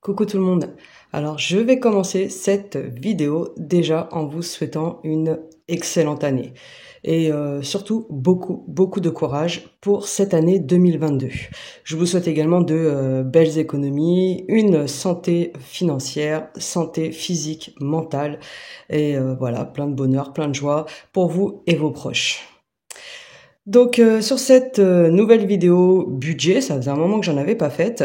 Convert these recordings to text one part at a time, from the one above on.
Coucou tout le monde. Alors je vais commencer cette vidéo déjà en vous souhaitant une excellente année et surtout beaucoup de courage pour cette année 2022. Je vous souhaite également de belles économies, une santé financière, santé physique, mentale et voilà, plein de bonheur, plein de joie pour vous et vos proches. Donc sur cette nouvelle vidéo budget, ça faisait un moment que j'en avais pas faite,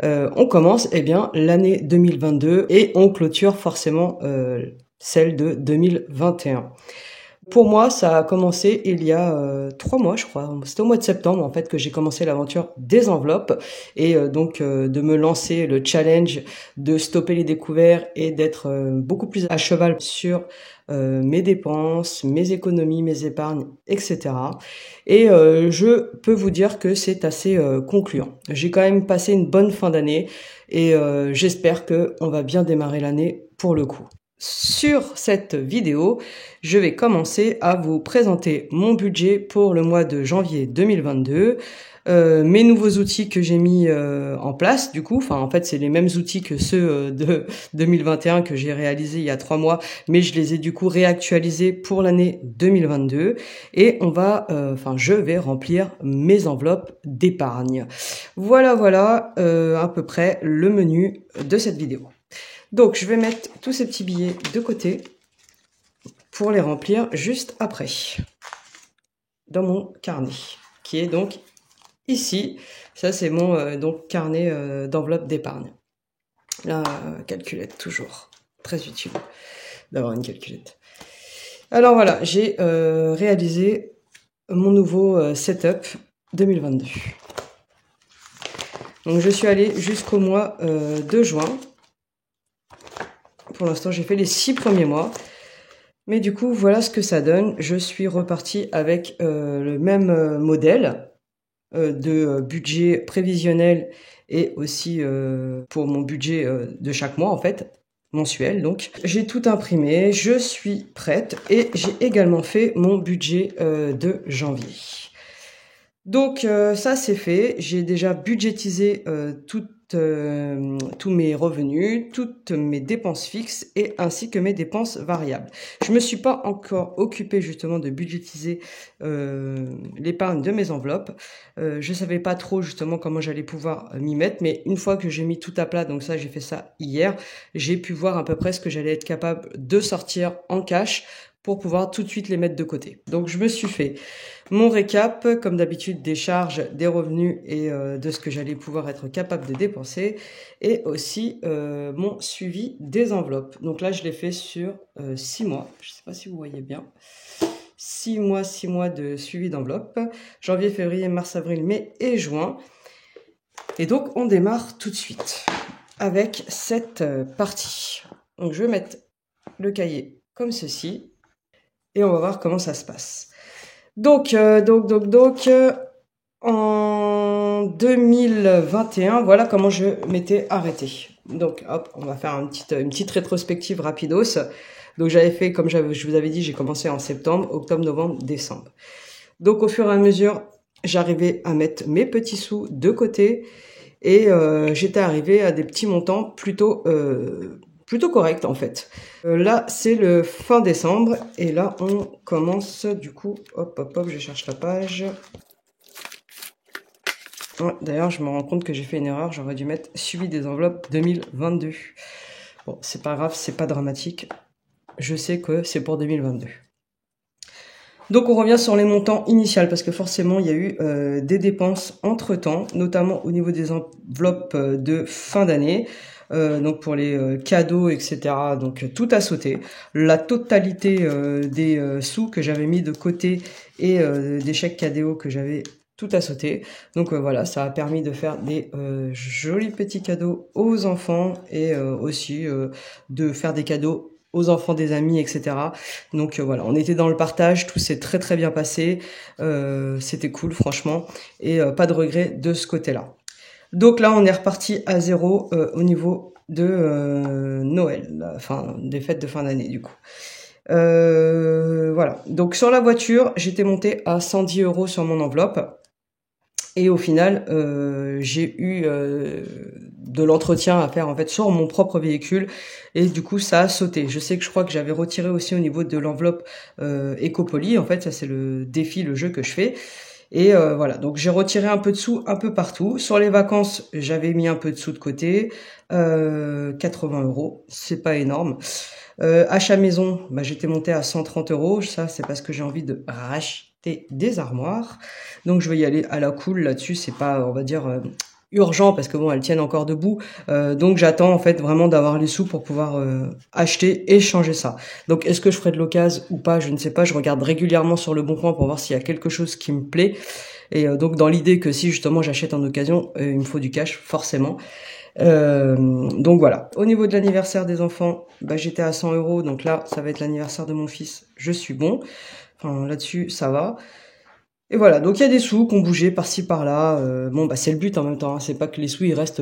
on commence l'année 2022 et on clôture forcément celle de 2021. Pour moi, ça a commencé il y a 3 mois, je crois. C'était au mois de septembre, en fait, que j'ai commencé l'aventure des enveloppes et de me lancer le challenge de stopper les découverts et d'être beaucoup plus à cheval sur mes dépenses, mes économies, mes épargnes, etc. Et je peux vous dire que c'est assez concluant. J'ai quand même passé une bonne fin d'année et j'espère qu'on va bien démarrer l'année pour le coup. Sur cette vidéo, je vais commencer à vous présenter mon budget pour le mois de janvier 2022, mes nouveaux outils que j'ai mis en place du coup, en fait c'est les mêmes outils que ceux de 2021 que j'ai réalisés il y a 3 mois, mais je les ai du coup réactualisés pour l'année 2022 et je vais remplir mes enveloppes d'épargne. Voilà à peu près le menu de cette vidéo. Donc, je vais mettre tous ces petits billets de côté pour les remplir juste après dans mon carnet, qui est donc ici. Ça, c'est mon carnet d'enveloppe d'épargne. La calculette, toujours. Très utile d'avoir une calculette. Alors voilà, j'ai réalisé mon nouveau setup 2022. Donc, je suis allée jusqu'au mois de juin. Pour l'instant, j'ai fait les 6 premiers mois. Mais du coup, voilà ce que ça donne. Je suis repartie avec le même modèle de budget prévisionnel et aussi pour mon budget de chaque mois, en fait, mensuel. Donc, j'ai tout imprimé, je suis prête et j'ai également fait mon budget de janvier. Donc ça c'est fait, j'ai déjà budgétisé tous mes revenus, toutes mes dépenses fixes et ainsi que mes dépenses variables. Je me suis pas encore occupée justement de budgétiser l'épargne de mes enveloppes. Je savais pas trop justement comment j'allais pouvoir m'y mettre, mais une fois que j'ai mis tout à plat, donc ça j'ai fait ça hier, j'ai pu voir à peu près ce que j'allais être capable de sortir en cash pour pouvoir tout de suite les mettre de côté. Donc je me suis fait mon récap, comme d'habitude, des charges, des revenus et de ce que j'allais pouvoir être capable de dépenser. Et aussi mon suivi des enveloppes. Donc là, je l'ai fait sur 6 mois. Je ne sais pas si vous voyez bien. 6 mois de suivi d'enveloppe. Janvier, février, mars, avril, mai et juin. Et donc, on démarre tout de suite avec cette partie. Donc, je vais mettre le cahier comme ceci. Et on va voir comment ça se passe. Donc, en 2021, voilà comment je m'étais arrêtée. Donc, hop, on va faire une petite rétrospective rapidos. Donc, j'avais fait, comme je vous avais dit, j'ai commencé en septembre, octobre, novembre, décembre. Donc, au fur et à mesure, j'arrivais à mettre mes petits sous de côté et j'étais arrivée à des petits montants plutôt correct en fait. Là, c'est le fin décembre et là, on commence du coup, hop, je cherche la page. Ouais, d'ailleurs, je me rends compte que j'ai fait une erreur, j'aurais dû mettre suivi des enveloppes 2022. Bon, c'est pas grave, c'est pas dramatique. Je sais que c'est pour 2022. Donc on revient sur les montants initiaux parce que forcément il y a eu des dépenses entre-temps, notamment au niveau des enveloppes de fin d'année. Donc pour les cadeaux, etc. Donc tout a sauté. La totalité des sous que j'avais mis de côté et des chèques cadeaux que j'avais, tout a sauté. Donc voilà, ça a permis de faire des jolis petits cadeaux aux enfants et aussi de faire des cadeaux aux enfants des amis, etc. Donc voilà, on était dans le partage, tout s'est très bien passé, c'était cool franchement, et pas de regret de ce côté-là. Donc là, on est reparti à zéro au niveau de Noël, enfin des fêtes de fin d'année du coup. Voilà, donc sur la voiture, j'étais montée à 110 € sur mon enveloppe. Et au final, j'ai eu de l'entretien à faire en fait sur mon propre véhicule et du coup ça a sauté. Je crois que j'avais retiré aussi au niveau de l'enveloppe Ecopoly. En fait, ça c'est le défi, le jeu que je fais. Et voilà, donc j'ai retiré un peu de sous un peu partout. Sur les vacances, j'avais mis un peu de sous de côté, 80 €, c'est pas énorme. Achat maison, bah, j'étais montée à 130 €. Ça, c'est parce que j'ai envie de racheter des armoires. Donc, je vais y aller à la cool là-dessus. C'est pas, on va dire, urgent parce que bon, elles tiennent encore debout. Donc, j'attends en fait vraiment d'avoir les sous pour pouvoir acheter et changer ça. Donc, est-ce que je ferai de l'occasion ou pas? Je ne sais pas. Je regarde régulièrement sur le Bon Coin pour voir s'il y a quelque chose qui me plaît. Et donc, dans l'idée que si justement j'achète en occasion, il me faut du cash, forcément. Donc voilà. Au niveau de l'anniversaire des enfants, bah, j'étais à 100 €. Donc là, ça va être l'anniversaire de mon fils. Je suis bon. Enfin, là-dessus, ça va. Et voilà. Donc il y a des sous qui ont bougé par-ci par-là. Bon, bah, c'est le but en même temps, hein. C'est pas que les sous, ils restent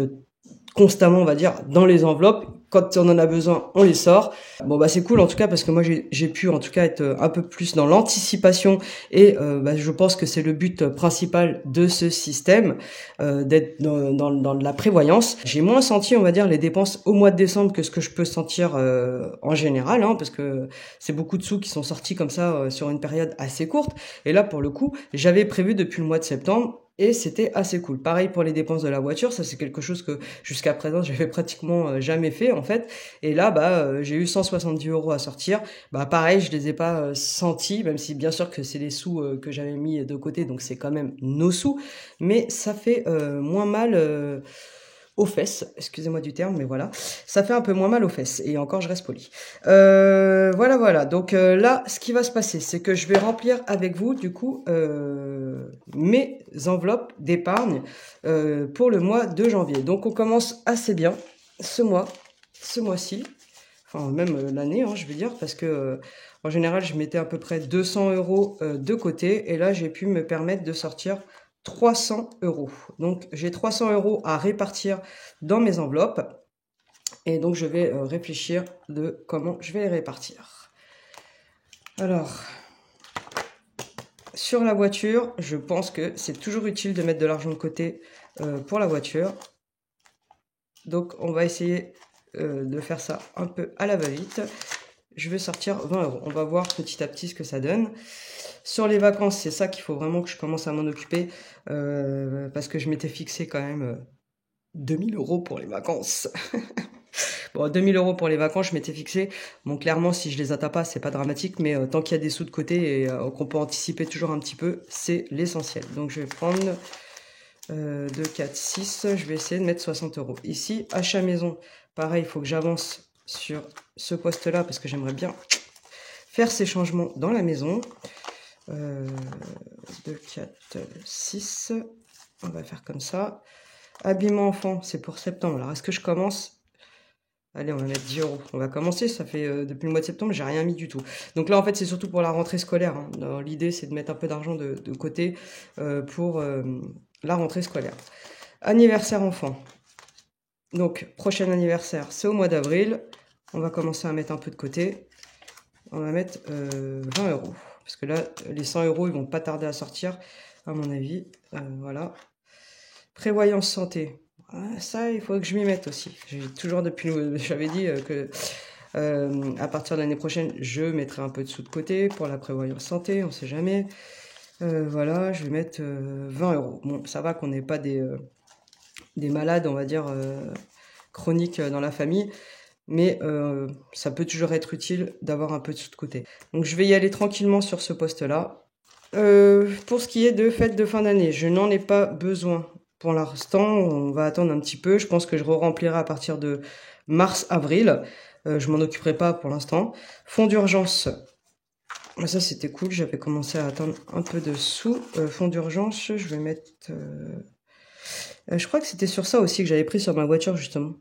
constamment, on va dire, dans les enveloppes. Quand on en a besoin, on les sort. Bon, bah, c'est cool, en tout cas, parce que moi, j'ai pu, en tout cas, être un peu plus dans l'anticipation et bah, je pense que c'est le but principal de ce système, d'être dans de la prévoyance. J'ai moins senti, on va dire, les dépenses au mois de décembre que ce que je peux sentir en général, hein, parce que c'est beaucoup de sous qui sont sortis comme ça sur une période assez courte. Et là, pour le coup, j'avais prévu depuis le mois de septembre et c'était assez cool. Pareil pour les dépenses de la voiture, ça c'est quelque chose que jusqu'à présent j'avais pratiquement jamais fait en fait. Et là, bah, j'ai eu 170 € à sortir. Bah, pareil, je les ai pas sentis, même si bien sûr que c'est des sous que j'avais mis de côté, donc c'est quand même nos sous. Mais ça fait moins mal aux fesses, excusez-moi du terme, mais voilà, ça fait un peu moins mal aux fesses, et encore je reste poli. Voilà, donc là, ce qui va se passer, c'est que je vais remplir avec vous, du coup, mes enveloppes d'épargne pour le mois de janvier. Donc on commence assez bien ce mois-ci, enfin même l'année, hein, je veux dire, parce que en général, je mettais à peu près 200 € de côté, et là, j'ai pu me permettre de sortir 300 €. Donc, j'ai 300 € à répartir dans mes enveloppes. Et donc, je vais réfléchir de comment je vais les répartir. Alors, sur la voiture, je pense que c'est toujours utile de mettre de l'argent de côté pour la voiture. Donc, on va essayer de faire ça un peu à la va-vite. Je vais sortir 20 €. On va voir petit à petit ce que ça donne. Sur les vacances, c'est ça qu'il faut vraiment que je commence à m'en occuper parce que je m'étais fixé quand même 2000 € pour les vacances. Bon, 2000 € pour les vacances, je m'étais fixé. Bon, clairement, si je les atteins pas, c'est pas dramatique, mais tant qu'il y a des sous de côté et qu'on peut anticiper toujours un petit peu, c'est l'essentiel. Donc, je vais prendre 2, 4, 6. Je vais essayer de mettre 60 €. Ici, achat maison, pareil, il faut que j'avance sur ce poste-là parce que j'aimerais bien faire ces changements dans la maison. 2, 4, 6. On va faire comme ça. Habillement enfant, c'est pour septembre. Alors, est-ce que je commence? Allez, on va mettre 10 €. On va commencer, ça fait depuis le mois de septembre, j'ai rien mis du tout. Donc là, en fait, c'est surtout pour la rentrée scolaire, hein. L'idée, c'est de mettre un peu d'argent de côté pour la rentrée scolaire. Anniversaire enfant. Donc, prochain anniversaire, c'est au mois d'avril. On va commencer à mettre un peu de côté. On va mettre 20 €. Parce que là, les 100 €, ils vont pas tarder à sortir, à mon avis. Voilà. Prévoyance santé. Ça, il faut que je m'y mette aussi. J'ai toujours j'avais dit que à partir de l'année prochaine, je mettrai un peu de sous de côté pour la prévoyance santé, on sait jamais. Voilà, je vais mettre 20 €. Bon, ça va qu'on n'ait pas des malades, on va dire, chroniques dans la famille. Mais ça peut toujours être utile d'avoir un peu de sous de côté. Donc je vais y aller tranquillement sur ce poste-là. Pour ce qui est de fête de fin d'année, je n'en ai pas besoin. Pour l'instant, on va attendre un petit peu. Je pense que je remplirai à partir de mars-avril. Je m'en occuperai pas pour l'instant. Fonds d'urgence. Ça, c'était cool. J'avais commencé à attendre un peu de sous. Fonds d'urgence, je vais mettre... je crois que c'était sur ça aussi que j'avais pris sur ma voiture, justement.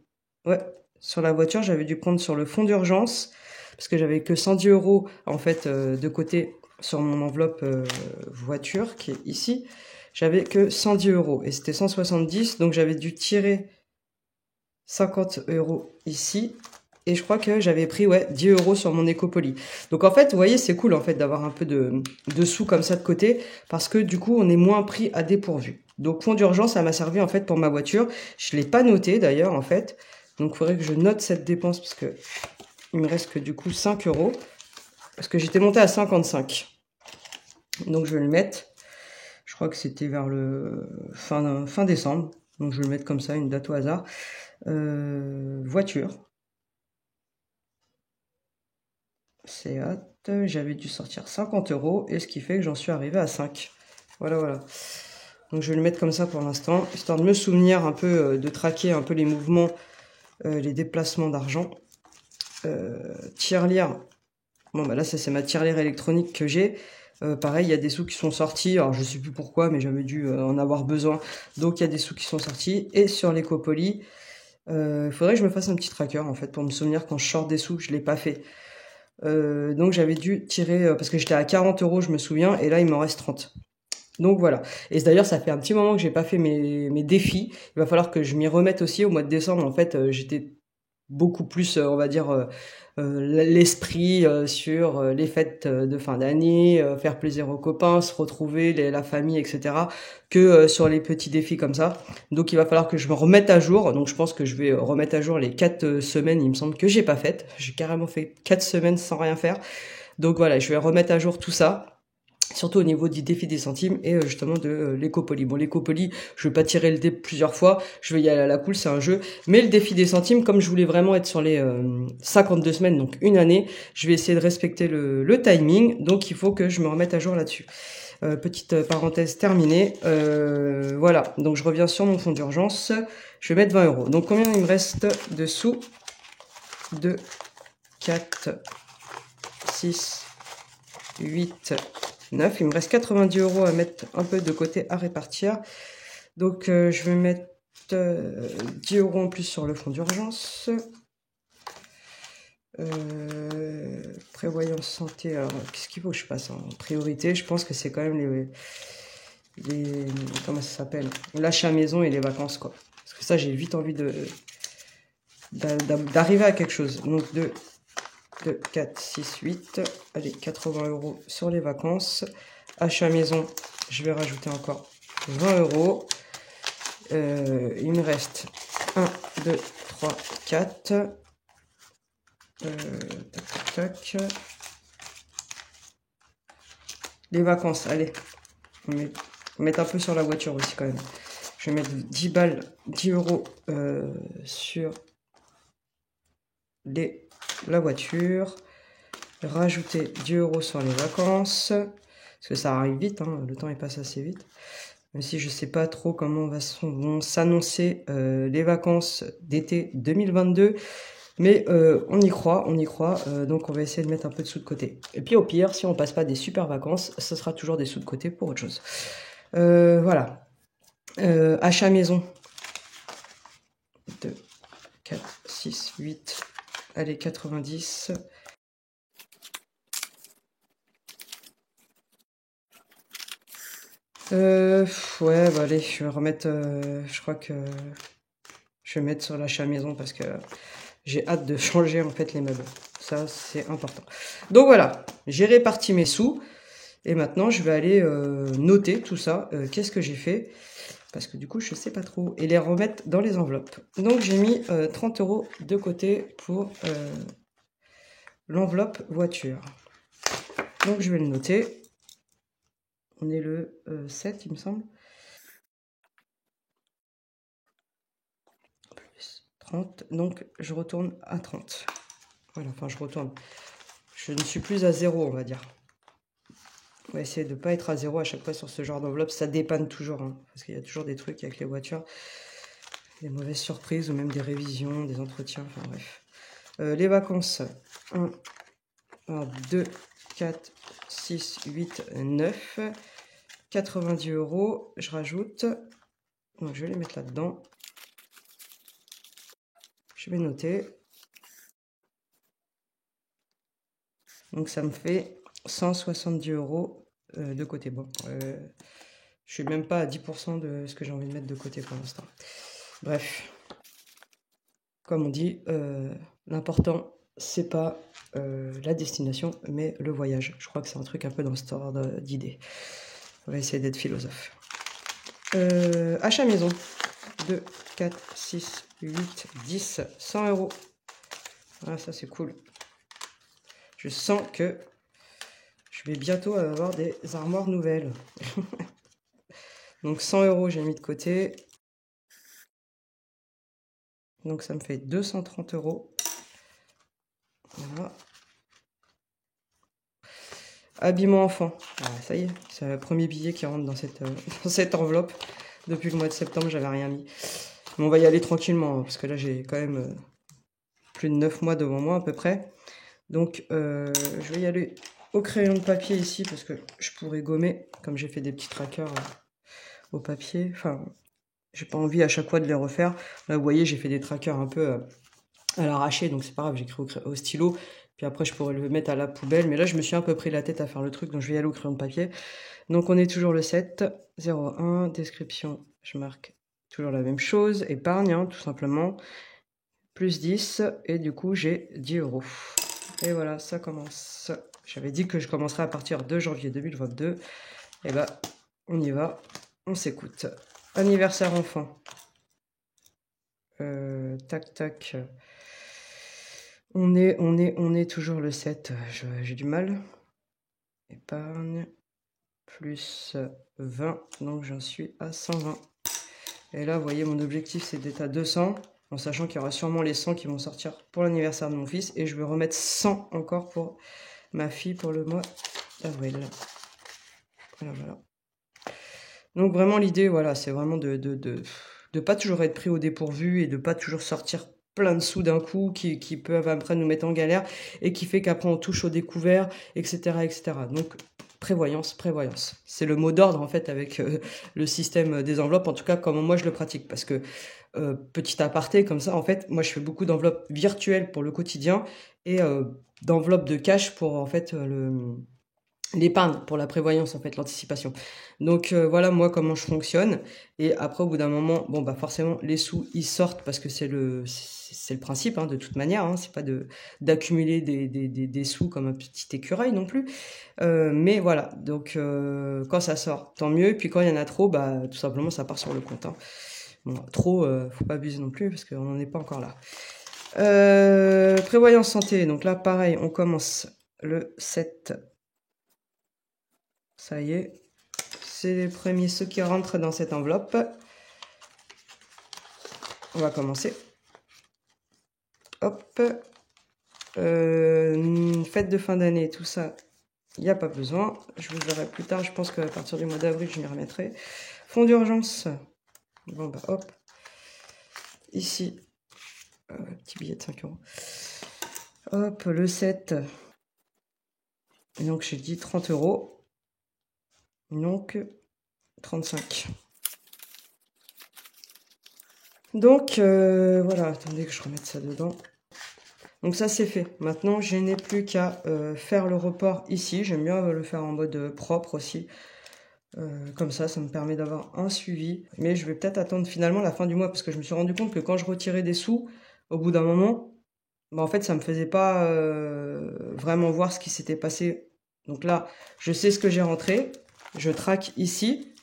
Ouais. Sur la voiture, j'avais dû prendre sur le fonds d'urgence parce que j'avais que 110 € en fait de côté sur mon enveloppe voiture qui est ici. J'avais que 110 € et c'était 170, donc j'avais dû tirer 50 € ici. Et je crois que j'avais pris 10 € sur mon Ecopoly. Donc en fait, vous voyez, c'est cool en fait d'avoir un peu de sous comme ça de côté parce que du coup, on est moins pris à dépourvu. Donc fonds d'urgence, ça m'a servi en fait pour ma voiture. Je ne l'ai pas noté d'ailleurs en fait. Donc il faudrait que je note cette dépense parce que il me reste que du coup 5 euros. Parce que j'étais montée à 55. Donc je vais le mettre. Je crois que c'était vers le fin décembre. Donc je vais le mettre comme ça, une date au hasard. Voiture. Seat. J'avais dû sortir 50 euros. Et ce qui fait que j'en suis arrivé à 5. Voilà, voilà. Donc je vais le mettre comme ça pour l'instant. Histoire de me souvenir un peu, de traquer un peu les mouvements, les déplacements d'argent. Tirelire. Bon bah là ça c'est ma tirelire électronique que j'ai. Pareil, il y a des sous qui sont sortis. Alors je sais plus pourquoi, mais j'avais dû en avoir besoin. Donc il y a des sous qui sont sortis. Et sur l'Ecopoly, il faudrait que je me fasse un petit tracker en fait pour me souvenir quand je sors des sous. Je l'ai pas fait. Donc j'avais dû tirer parce que j'étais à 40 euros, je me souviens, et là il m'en reste 30. Donc voilà. Et d'ailleurs, ça fait un petit moment que j'ai pas fait mes défis. Il va falloir que je m'y remette aussi au mois de décembre. En fait, j'étais beaucoup plus, on va dire, l'esprit sur les fêtes de fin d'année, faire plaisir aux copains, se retrouver, la famille, etc., que sur les petits défis comme ça. Donc il va falloir que je me remette à jour. Donc je pense que je vais remettre à jour les 4 semaines, il me semble, que j'ai pas faites. J'ai carrément fait 4 semaines sans rien faire. Donc voilà, je vais remettre à jour tout ça. Surtout au niveau du défi des centimes et justement de l'Ecopoly. Bon, l'Ecopoly, je vais pas tirer le dé plusieurs fois, je vais y aller à la cool, c'est un jeu. Mais le défi des centimes, comme je voulais vraiment être sur les 52 semaines, donc une année, je vais essayer de respecter le timing, donc il faut que je me remette à jour là-dessus. Petite parenthèse terminée. Voilà, donc je reviens sur mon fonds d'urgence, je vais mettre 20 euros. Donc combien il me reste de sous? 2, 4, 6, 8... 9. Il me reste 90 euros à mettre un peu de côté à répartir. Donc je vais mettre 10 euros en plus sur le fonds d'urgence. Prévoyance santé. Alors qu'est-ce qu'il faut que je passe en priorité? Je pense que c'est quand même les comment ça s'appelle? L'achat maison et les vacances quoi. Parce que ça j'ai vite envie d'arriver à quelque chose. Donc 2, 4, 6, 8. Allez, 80 euros sur les vacances. Achat maison, je vais rajouter encore 20 euros. Il me reste 1, 2, 3, 4. Tac, tac, tac. Les vacances, allez. On va mettre un peu sur la voiture aussi quand même. Je vais mettre 10 balles, 10 euros sur la voiture. Rajouter 10 euros sur les vacances. Parce que ça arrive vite, hein, le temps il passe assez vite. Même si je sais pas trop comment vont s'annoncer les vacances d'été 2022. Mais on y croit. Donc on va essayer de mettre un peu de sous de côté. Et puis au pire, si on passe pas des super vacances, ce sera toujours des sous de côté pour autre chose. Voilà. Achat maison. 2, 4, 6, 8. Allez, 90. Ouais, bah allez, je vais remettre, je crois que je vais mettre sur l'achat maison parce que j'ai hâte de changer en fait les meubles. Ça, c'est important. Donc voilà, j'ai réparti mes sous et maintenant je vais aller noter tout ça. Qu'est-ce que j'ai fait? Parce que du coup, je sais pas trop. Et les remettre dans les enveloppes. Donc j'ai mis 30 euros de côté pour l'enveloppe voiture. Donc je vais le noter. On est le 7, il me semble. Plus 30. Donc, je retourne à 30. Voilà, enfin, je retourne. Je ne suis plus à 0, on va dire. On va essayer de ne pas être à 0 à chaque fois sur ce genre d'enveloppe. Ça dépanne toujours, hein, parce qu'il y a toujours des trucs avec les voitures. Des mauvaises surprises ou même des révisions, des entretiens, enfin bref. Les vacances. 1, 2, 4, 6, 8, 9. 90 euros, je rajoute. Donc je vais les mettre là-dedans. Je vais noter. Donc ça me fait 170 euros de côté. Bon, je suis même pas à 10% de ce que j'ai envie de mettre de côté pour l'instant. Bref, comme on dit, l'important c'est pas la destination, mais le voyage. Je crois que c'est un truc un peu dans ce ordre d'idée. On va essayer d'être philosophe. Achat maison. 2, 4, 6, 8, 10, 100 euros. Ah, ça c'est cool. Je sens que je vais bientôt avoir des armoires nouvelles. Donc 100 euros j'ai mis de côté. Donc ça me fait 230 euros. Voilà. Habillement enfant. Ah, ça y est, c'est le premier billet qui rentre dans cette enveloppe. Depuis le mois de septembre, j'avais rien mis. Mais on va y aller tranquillement, hein, parce que là, j'ai quand même plus de 9 mois devant moi à peu près. Donc, je vais y aller au crayon de papier ici, parce que je pourrais gommer, comme j'ai fait des petits trackers au papier. Enfin, j'ai pas envie à chaque fois de les refaire. Là, vous voyez, j'ai fait des trackers un peu à l'arraché, donc c'est pas grave, j'écris au stylo. Puis après, je pourrais le mettre à la poubelle. Mais là, je me suis un peu pris la tête à faire le truc, donc je vais y aller au crayon de papier. Donc, on est toujours le 7, 01, description, je marque toujours la même chose. Épargne, hein, tout simplement. Plus 10, et du coup, j'ai 10 euros. Et voilà, ça commence. J'avais dit que je commencerai à partir de janvier 2022. Et bah, on y va, on s'écoute. Anniversaire enfant. Tac, tac. On est toujours le 7. J'ai du mal. Épargne. Plus 20. Donc j'en suis à 120. Et là, vous voyez, mon objectif, c'est d'être à 200. En sachant qu'il y aura sûrement les 100 qui vont sortir pour l'anniversaire de mon fils. Et je vais remettre 100 encore pour ma fille pour le mois d'avril. Voilà, voilà. Donc vraiment, l'idée, voilà, c'est vraiment de pas toujours être pris au dépourvu et de pas toujours sortir plein de sous d'un coup qui peuvent après nous mettre en galère et qui fait qu'après on touche au découvert, etc., etc. Donc prévoyance, prévoyance. C'est le mot d'ordre en fait avec le système des enveloppes, en tout cas comme moi je le pratique, parce que petit aparté comme ça, en fait, moi je fais beaucoup d'enveloppes virtuelles pour le quotidien et d'enveloppes de cash pour en fait l'épargne, pour la prévoyance en fait, l'anticipation. Donc voilà moi comment je fonctionne. Et après au bout d'un moment, bon bah forcément les sous ils sortent parce que c'est le principe hein, de toute manière. Hein, c'est pas d'accumuler des sous comme un petit écureuil non plus. Mais voilà, donc quand ça sort, tant mieux. Et puis quand il y en a trop, bah tout simplement ça part sur le compte. Hein. Bon, trop, faut pas abuser non plus parce qu'on n'en est pas encore là. Prévoyance santé, donc là pareil, on commence le 7. Ça y est, c'est les premiers ceux qui rentrent dans cette enveloppe. On va commencer. Hop. Fête de fin d'année, tout ça, il n'y a pas besoin. Je vous verrai plus tard, je pense qu'à partir du mois d'avril, je m'y remettrai. Fonds d'urgence. Bon bah hop. Ici, petit billet de 5 euros. Hop, le 7. Et donc j'ai dit 30 euros. Donc 35. Donc voilà, attendez que je remette ça dedans. Donc ça c'est fait. Maintenant je n'ai plus qu'à faire le report ici. J'aime bien le faire en mode propre aussi. Comme ça me permet d'avoir un suivi. Mais je vais peut-être attendre finalement la fin du mois parce que je me suis rendu compte que quand je retirais des sous, au bout d'un moment, bah, en fait ça me faisait pas vraiment voir ce qui s'était passé. Donc là, je sais ce que j'ai rentré. Je traque ici.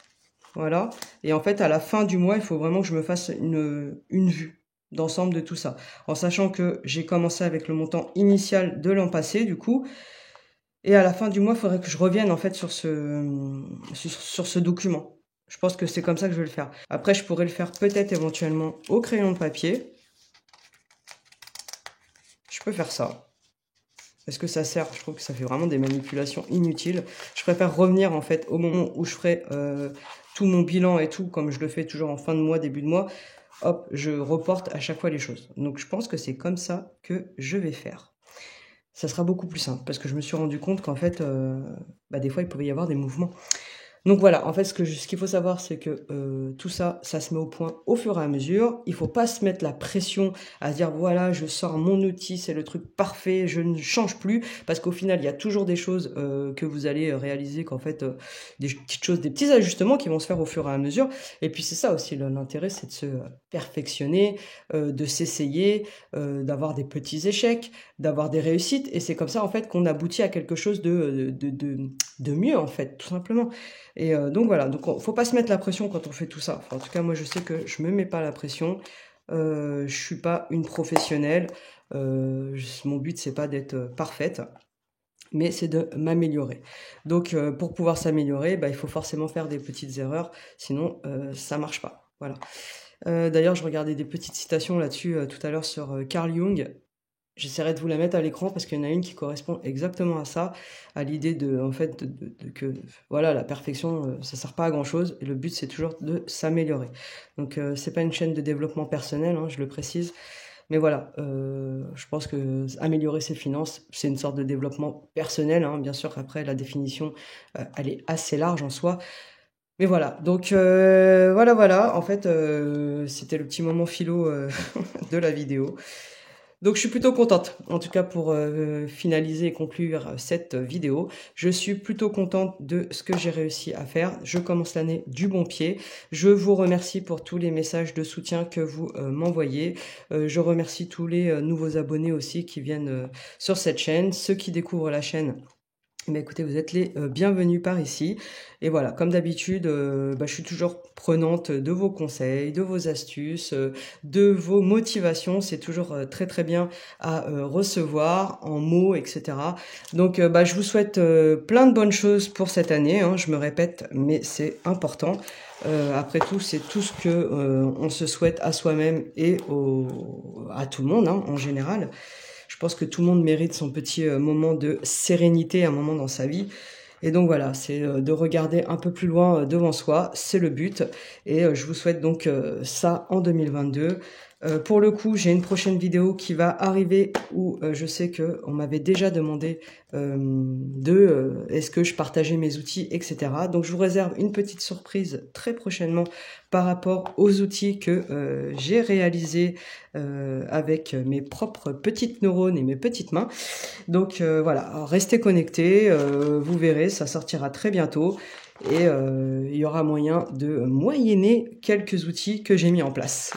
Voilà. Et en fait, à la fin du mois, il faut vraiment que je me fasse une vue d'ensemble de tout ça. En sachant que j'ai commencé avec le montant initial de l'an passé, du coup. Et à la fin du mois, il faudrait que je revienne en fait sur ce document. Je pense que c'est comme ça que je vais le faire. Après, je pourrais le faire peut-être éventuellement au crayon de papier. Je peux faire ça. Est-ce que ça sert? Je trouve que ça fait vraiment des manipulations inutiles. Je préfère revenir en fait au moment où je ferai tout mon bilan et tout, comme je le fais toujours en fin de mois, début de mois. Hop, je reporte à chaque fois les choses. Donc je pense que c'est comme ça que je vais faire. Ça sera beaucoup plus simple parce que je me suis rendu compte qu'en fait, bah, des fois il pouvait y avoir des mouvements. Donc voilà, en fait, ce qu'il faut savoir, c'est que tout ça, ça se met au point au fur et à mesure. Il faut pas se mettre la pression à se dire, voilà, je sors mon outil, c'est le truc parfait, je ne change plus. Parce qu'au final, il y a toujours des choses que vous allez réaliser, qu'en fait, des petites choses, des petits ajustements qui vont se faire au fur et à mesure. Et puis c'est ça aussi, l'intérêt, c'est de se perfectionner, de s'essayer, d'avoir des petits échecs, d'avoir des réussites et c'est comme ça en fait qu'on aboutit à quelque chose de mieux en fait, tout simplement. Et donc voilà, donc faut pas se mettre la pression quand on fait tout ça. Enfin, en tout cas, moi je sais que je me mets pas la pression. Je suis pas une professionnelle. Mon but c'est pas d'être parfaite, mais c'est de m'améliorer. Donc pour pouvoir s'améliorer, bah, il faut forcément faire des petites erreurs, sinon ça marche pas. Voilà. D'ailleurs, je regardais des petites citations là-dessus tout à l'heure sur Carl Jung. J'essaierai de vous la mettre à l'écran parce qu'il y en a une qui correspond exactement à ça, à l'idée de, en fait, que voilà, la perfection, ça sert pas à grand chose et le but c'est toujours de s'améliorer. Donc c'est pas une chaîne de développement personnel, hein, je le précise, mais voilà, je pense que améliorer ses finances, c'est une sorte de développement personnel, hein, bien sûr. Après, la définition, elle est assez large en soi, mais voilà. Donc voilà. En fait, c'était le petit moment philo de la vidéo. Donc je suis plutôt contente, en tout cas pour finaliser et conclure cette vidéo. Je suis plutôt contente de ce que j'ai réussi à faire. Je commence l'année du bon pied. Je vous remercie pour tous les messages de soutien que vous m'envoyez. Je remercie tous les nouveaux abonnés aussi qui viennent sur cette chaîne. Ceux qui découvrent la chaîne, eh bien, écoutez, vous êtes les bienvenus par ici. Et voilà, comme d'habitude, je suis toujours prenante de vos conseils, de vos astuces, de vos motivations. C'est toujours très très bien à recevoir en mots, etc. Donc, je vous souhaite plein de bonnes choses pour cette année, hein. Je me répète, mais c'est important. Après tout, c'est tout ce que on se souhaite à soi-même et à tout le monde, hein, en général. Je pense que tout le monde mérite son petit moment de sérénité, un moment dans sa vie. Et donc voilà, c'est de regarder un peu plus loin devant soi, c'est le but. Et je vous souhaite donc ça en 2022. Pour le coup, j'ai une prochaine vidéo qui va arriver où je sais que on m'avait déjà demandé est-ce que je partageais mes outils, etc. Donc je vous réserve une petite surprise très prochainement par rapport aux outils que j'ai réalisés avec mes propres petites neurones et mes petites mains. Donc voilà, alors restez connectés, vous verrez, ça sortira très bientôt et il y aura moyen de moyenner quelques outils que j'ai mis en place.